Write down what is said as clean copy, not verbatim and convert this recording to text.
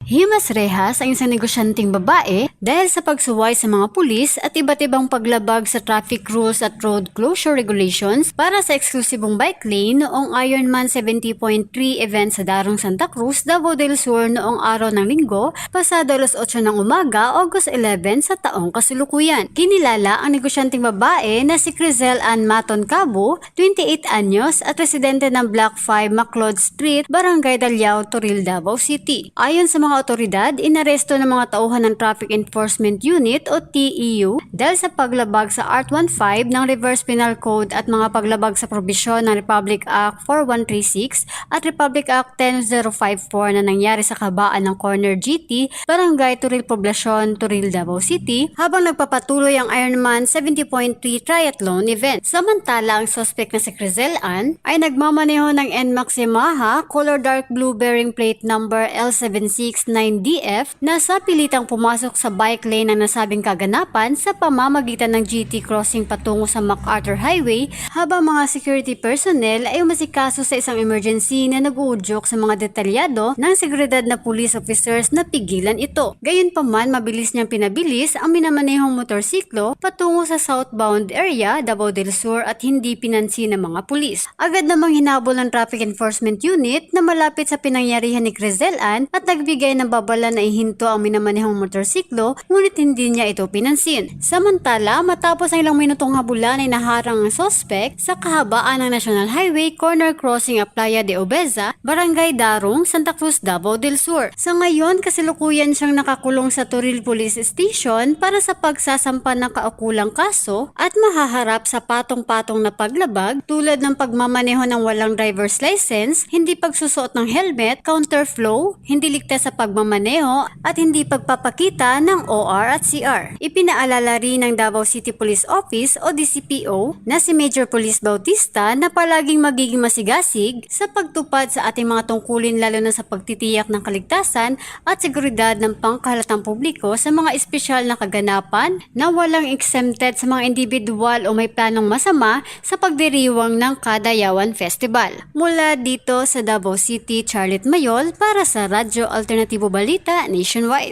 Himas rehas ang isang negosyanteng babae dahil sa pagsuway sa mga pulis at iba't ibang paglabag sa traffic rules at road closure regulations para sa eksklusibong bike lane noong Ironman 70.3 event sa Darong Santa Cruz, Davao del Sur noong araw ng Linggo, pasado alas 8 ng umaga, August 11 sa taong kasalukuyan. Kinilala ang negosyanteng babae na si Crizel Ann Maton Cabo, 28 anyos at residente ng Block 5 Macleod Street, Barangay Daliao, Toril, Davao City. Ayon sa mga otoridad, inaresto ng mga tauhan ng Traffic Enforcement Unit o TEU dahil sa paglabag sa Art 15 ng Reverse Penal Code at mga paglabag sa probisyon ng Republic Act 4136 at Republic Act 10054 na nangyari sa kabaan ng Corner GT, Barangay Toril Poblacion, Toril, Davao City habang nagpapatuloy ang Ironman 70.3 Triathlon event. Samantala, ang suspect na si Crizel Ann ay nagmamaneho ng NMAX Yamaha color dark blue bearing plate number L769DF na sa pilitang pumasok sa bike lane ng nasabing kaganapan sa pamamagitan ng GT crossing patungo sa MacArthur Highway habang mga security personnel ay umasikaso sa isang emergency na nag-uudyok sa mga detalyado ng seguridad na police officers na pigilan ito. Gayunpaman, mabilis niyang pinabilis ang minamanehong motorsiklo patungo sa southbound area, Davao del Sur at hindi pinansin ng mga pulis. Agad namang hinabol ng Traffic Enforcement Unit na malapit sa pinangyarihan ni Crizel Ann at nagbigay ng babala na ihinto ang minamanehong motorsiklo ngunit hindi niya ito pinansin. Samantala, matapos ang ilang minutong habulan ay naharang ang suspect sa kahabaan ng National Highway corner crossing at Playa de Obeza, Barangay Darong, Santa Cruz, Davao del Sur. Sa ngayon, kasalukuyan siyang nakakulong sa Toril Police Station para sa pagsasampa ng kaukulang kaso at mahaharap sa patong-patong na paglabag tulad ng pagmamaneho ng walang driver's license, hindi pagsusuot ng helmet, counterflow, hindi ligtas sa pagmamaneho at hindi pagpapakita ng OR at CR. Ipinaalala rin ng Davao City Police Office o DCPO na si Major Police Bautista na palaging magiging masigasig sa pagtupad sa ating mga tungkulin lalo na sa pagtitiyak ng kaligtasan at seguridad ng pangkahalatang publiko sa mga espesyal na kaganapan na walang exempted sa mga individual o may planong masama sa pagdiriwang ng Kadayawan Festival. Mula dito sa Davao City, Charlotte Mayol para sa Radyo Alternatibo Balita Nationwide.